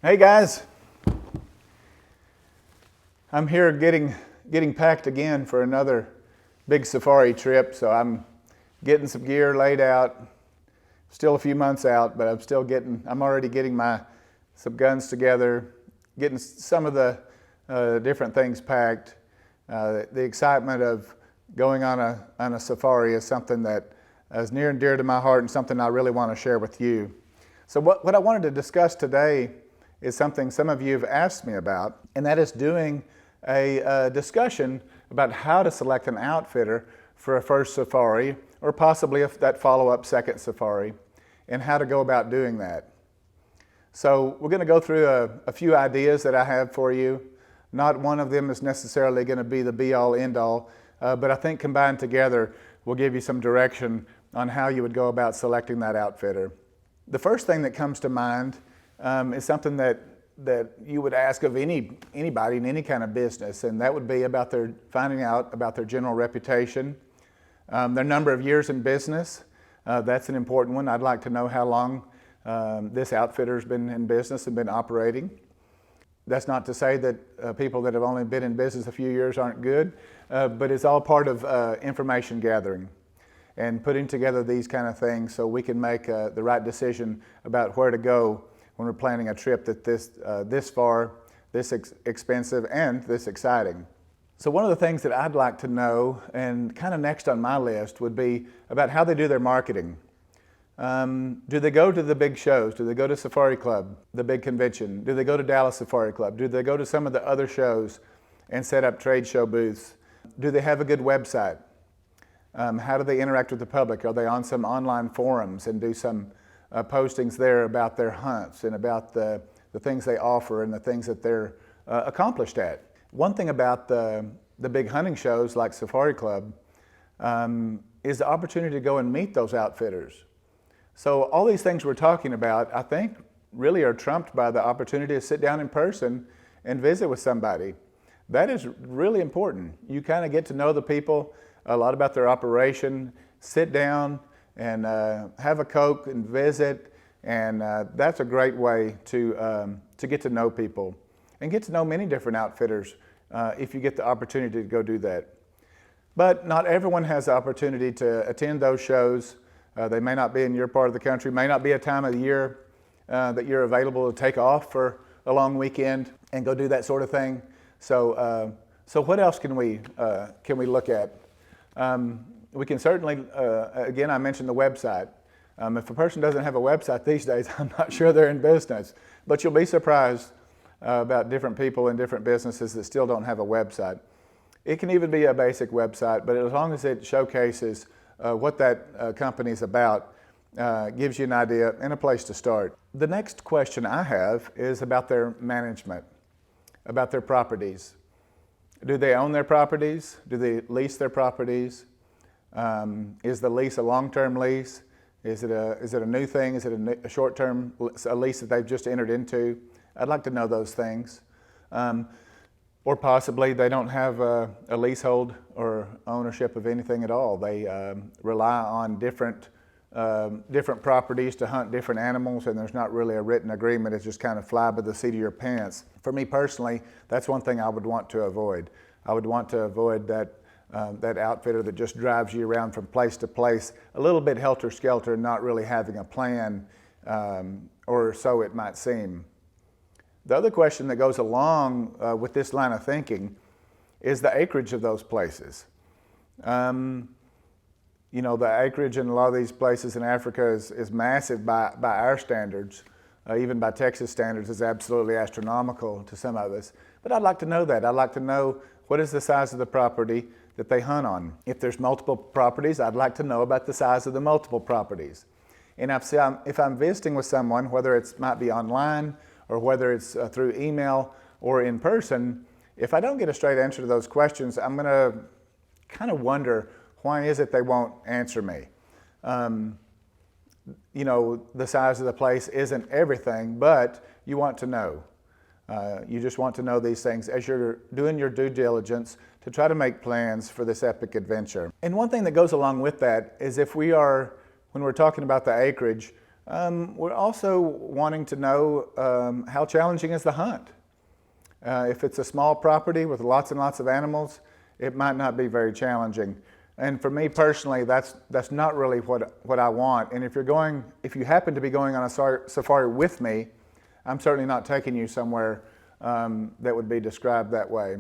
Hey guys, I'm here getting packed again for another big safari trip. So I'm getting some gear laid out. Still a few months out, but I'm already getting some guns together, getting some of the different things packed. The excitement of going on a safari is something that is near and dear to my heart and something I really want to share with you. So what I wanted to discuss today is something some of you have asked me about, and that is doing a discussion about how to select an outfitter for a first safari, or possibly that follow-up second safari, and how to go about doing that. So we're going to go through a few ideas that I have for you. Not one of them is necessarily going to be the be-all, end-all, but I think combined together will give you some direction on how you would go about selecting that outfitter. The first thing that comes to mind is something that you would ask of anybody in any kind of business, and that would be about finding out about their general reputation, their number of years in business. That's an important one. I'd like to know how long this outfitter's been in business and been operating. That's not to say that people that have only been in business a few years aren't good, but it's all part of information gathering and putting together these kind of things so we can make the right decision about where to go when we're planning a trip that this far, this expensive, and this exciting. So one of the things that I'd like to know, and kind of next on my list, would be about how they do their marketing. Do they go to the big shows? Do they go to Safari Club, the big convention? Do they go to Dallas Safari Club? Do they go to some of the other shows and set up trade show booths? Do they have a good website? How do they interact with the public? Are they on some online forums and do some postings there about their hunts and about the things they offer and the things that they're accomplished at? One thing about the big hunting shows like Safari Club is the opportunity to go and meet those outfitters. So all these things we're talking about, I think, really are trumped by the opportunity to sit down in person and visit with somebody. That is really important. You kind of get to know the people, a lot about their operation, sit down and have a Coke and visit, and that's a great way to get to know people and get to know many different outfitters if you get the opportunity to go do that. But not everyone has the opportunity to attend those shows. They may not be in your part of the country, may not be a time of the year that you're available to take off for a long weekend and go do that sort of thing. So what else can we look at? We can certainly, again, I mentioned the website. If a person doesn't have a website these days, I'm not sure they're in business. But you'll be surprised about different people in different businesses that still don't have a website. It can even be a basic website, but as long as it showcases what that company's about, gives you an idea and a place to start. The next question I have is about their management, about their properties. Do they own their properties? Do they lease their properties? Is the lease a long-term lease? Is it a new thing? Is it a short-term lease that they've just entered into? I'd like to know those things. Or possibly they don't have a leasehold or ownership of anything at all. They rely on different properties to hunt different animals, and there's not really a written agreement. It's just kind of fly by the seat of your pants. For me personally, that's one thing I would want to avoid. I would want to avoid that outfitter that just drives you around from place to place, a little bit helter-skelter, not really having a plan, or so it might seem. The other question that goes along with this line of thinking is the acreage of those places. You know, the acreage in a lot of these places in Africa is massive by our standards. Even by Texas standards, is absolutely astronomical to some of us. But I'd like to know that. I'd like to know what is the size of the property that they hunt on. If there's multiple properties, I'd like to know about the size of the multiple properties. And if I'm visiting with someone, whether it might be online or whether it's through email or in person, if I don't get a straight answer to those questions, I'm going kind of wonder, why is it they won't answer me? You know, the size of the place isn't everything, but you want to know. You just want to know these things as you're doing your due diligence to try to make plans for this epic adventure. And one thing that goes along with that is when we're talking about the acreage, we're also wanting to know how challenging is the hunt. If it's a small property with lots and lots of animals, it might not be very challenging. And for me personally, that's not really what I want. And if you happen to be going on a safari with me, I'm certainly not taking you somewhere that would be described that way.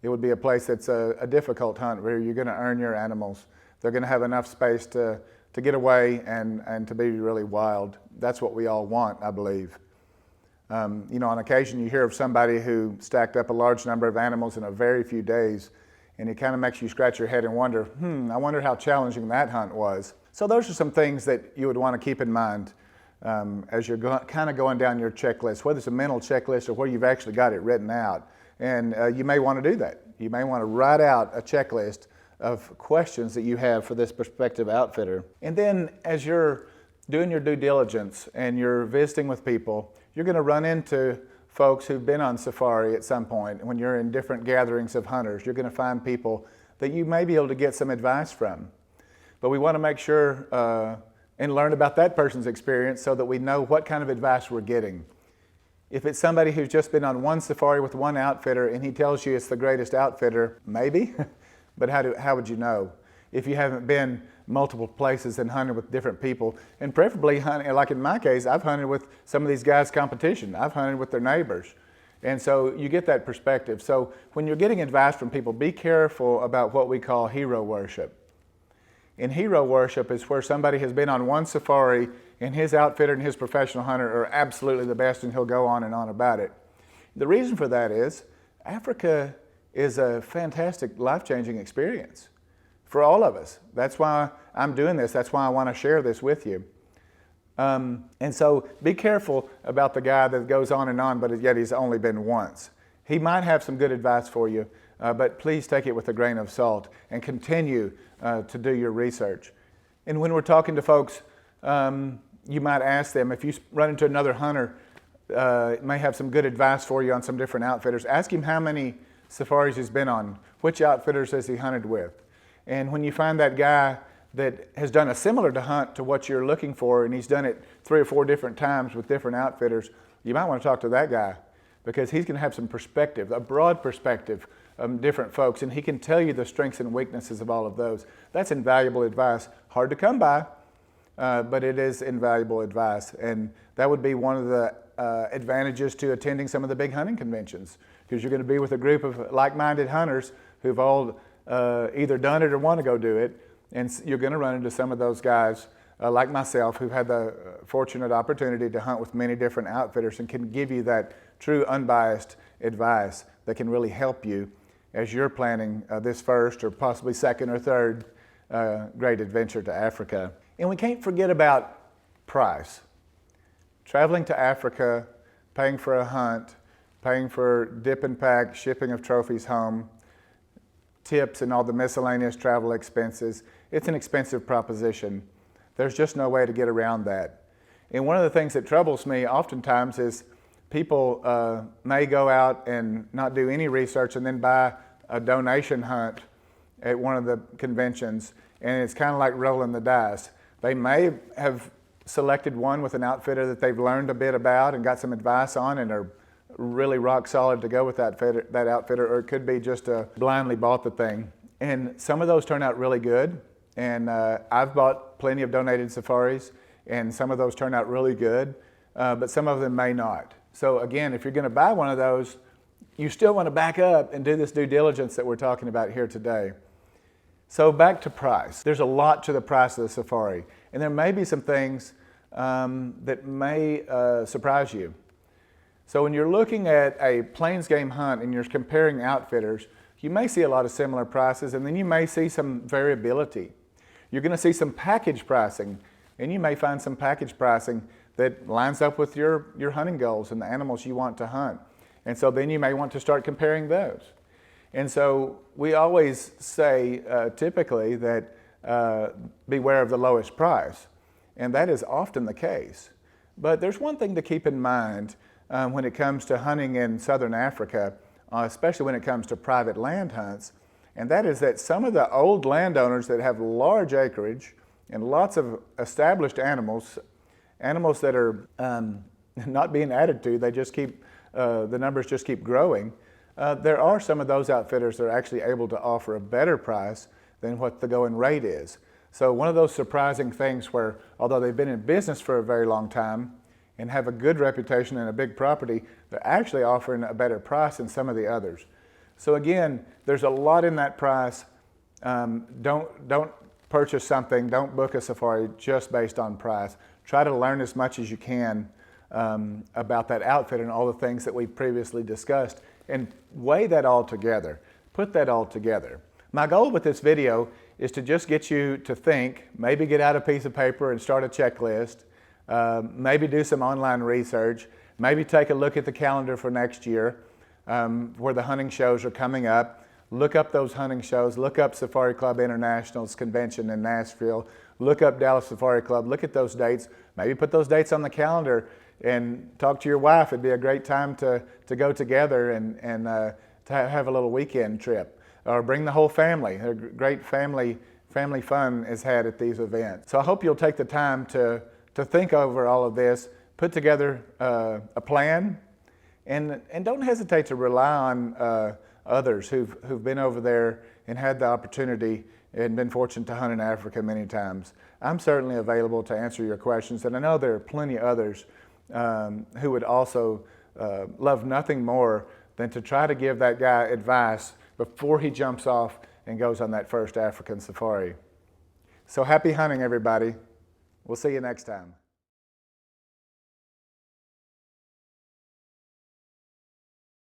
It would be a place that's a difficult hunt where you're going to earn your animals. They're going to have enough space to get away and to be really wild. That's what we all want, I believe. You know, on occasion you hear of somebody who stacked up a large number of animals in a very few days, and it kind of makes you scratch your head and wonder, I wonder how challenging that hunt was. So those are some things that you would want to keep in mind as you're kind of going down your checklist, whether it's a mental checklist or where you've actually got it written out. And you may want to do that. You may want to write out a checklist of questions that you have for this prospective outfitter. And then as you're doing your due diligence and you're visiting with people, you're going to run into folks who've been on safari at some point. When you're in different gatherings of hunters, you're going to find people that you may be able to get some advice from. But we want to make sure and learn about that person's experience so that we know what kind of advice we're getting. If it's somebody who's just been on one safari with one outfitter and he tells you it's the greatest outfitter, maybe, but how would you know? If you haven't been multiple places and hunted with different people, and preferably hunting, like in my case, I've hunted with some of these guys' competition. I've hunted with their neighbors. And so you get that perspective. So when you're getting advice from people, be careful about what we call hero worship. And hero worship is where somebody has been on one safari and his outfitter and his professional hunter are absolutely the best, and he'll go on and on about it. The reason for that is Africa is a fantastic, life-changing experience for all of us. That's why I'm doing this. That's why I want to share this with you. And so be careful about the guy that goes on, but yet he's only been once. He might have some good advice for you, but please take it with a grain of salt and continue to do your research. And when we're talking to folks, you might ask them, if you run into another hunter, may have some good advice for you on some different outfitters. Ask him how many safaris he's been on, which outfitters has he hunted with. And when you find that guy that has done a similar hunt to what you're looking for, and he's done it 3 or 4 different times with different outfitters, you might want to talk to that guy because he's going to have some perspective, a broad perspective of different folks, and he can tell you the strengths and weaknesses of all of those. That's invaluable advice. Hard to come by, but it is invaluable advice. And that would be one of the advantages to attending some of the big hunting conventions, because you're going to be with a group of like-minded hunters who've all either done it or want to go do it. And you're going to run into some of those guys like myself who've had the fortunate opportunity to hunt with many different outfitters and can give you that true unbiased advice that can really help you as you're planning this first or possibly second or third great adventure to Africa. And we can't forget about price. Traveling to Africa, paying for a hunt, paying for dip and pack, shipping of trophies home, tips and all the miscellaneous travel expenses, it's an expensive proposition. There's just no way to get around that. And one of the things that troubles me oftentimes is people may go out and not do any research and then buy a donation hunt at one of the conventions, and it's kind of like rolling the dice. They may have selected one with an outfitter that they've learned a bit about and got some advice on and are really rock solid to go with that outfitter, or it could be just blindly bought the thing. And some of those turn out really good, and I've bought plenty of donated safaris, and some of those turn out really good, but some of them may not. So again, if you're going to buy one of those, you still want to back up and do this due diligence that we're talking about here today. So back to price. There's a lot to the price of the safari, and there may be some things that may surprise you. So when you're looking at a plains game hunt and you're comparing outfitters, you may see a lot of similar prices, and then you may see some variability. You're going to see some package pricing, and you may find some package pricing that lines up with your hunting goals and the animals you want to hunt. And so then you may want to start comparing those. And so we always say typically that beware of the lowest price. And that is often the case. But there's one thing to keep in mind when it comes to hunting in southern Africa, especially when it comes to private land hunts, and that is that some of the old landowners that have large acreage and lots of established animals that are not being added to, they just keep, the numbers just keep growing. There are some of those outfitters that are actually able to offer a better price than what the going rate is. So one of those surprising things where, although they've been in business for a very long time and have a good reputation and a big property, they're actually offering a better price than some of the others. So again, there's a lot in that price. Don't purchase something, don't book a safari just based on price. Try to learn as much as you can about that outfit and all the things that we've previously discussed, and weigh that all together, put that all together. My goal with this video is to just get you to think, maybe get out a piece of paper and start a checklist, maybe do some online research, maybe take a look at the calendar for next year where the hunting shows are coming up. Look up those hunting shows, look up Safari Club International's convention in Nashville, look up Dallas Safari Club, look at those dates, maybe put those dates on the calendar and talk to your wife. It'd be a great time to go together and to have a little weekend trip. Or bring the whole family. A great family fun is had at these events. So I hope you'll take the time to think over all of this, put together a plan, and don't hesitate to rely on others who've been over there and had the opportunity and been fortunate to hunt in Africa many times. I'm certainly available to answer your questions, and I know there are plenty others who would also love nothing more than to try to give that guy advice before he jumps off and goes on that first African safari. So happy hunting, everybody. We'll see you next time.